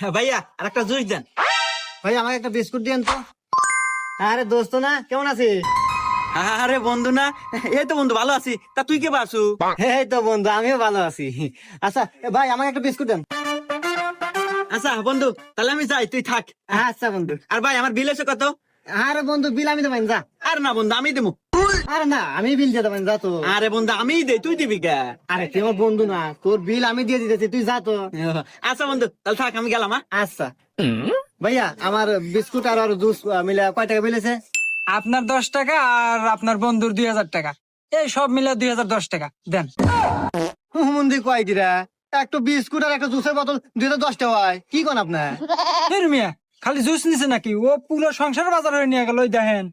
ভাইয়া আর একটা জুস দেন। ভাই আমাকে একটা বিস্কুট দিয়েন তো। আরে দোস্ত না, কেমন আছিস? আরে বন্ধু না, এই তো বন্ধু ভালো আছি। তা তুই কে বাসু? এই তো বন্ধু, আমিও ভালো আছি। আচ্ছা ভাই আমাকে একটা বিস্কুট দেন। আচ্ছা বন্ধু, তাহলে আমি যাই, তুই থাক। আচ্ছা বন্ধু। আর ভাই আমার বিল এসে কত? আরে বন্ধু, বিল আমি দেবেন, যা। আর না বন্ধু, আমি দেবো। আরে না, আমি বিল দিয়ে দেবেন, যা তো। আরে বন্ধু আমিই দে, তুই দিবি কে? আরে তুই আমার বন্ধু না, তোর বিল আমি দিয়ে দিতেছি, তুই যা তো। আচ্ছা বন্ধু, তাহলে থাক, আমি গেলাম। আচ্ছা ভাইয়া, আমার বিস্কুট আর জুস মিলে কয় টাকা বিলেছে? আপনার 10 টাকা আর আপনার বন্ধুর 2000 টাকা, এই সব মিলে 2010 টাকা দেন। হুমন্দি কয় কিরা, একটা বিস্কুট আর একটা জুসের বোতল 2010 টাকা হয়, কি কোন আপনার? এর মিয়া খালি জুস নিছে নাকি? ও পুরো সংসার বাজার হয়ে নিয়ে গেল, ওই দেখেন।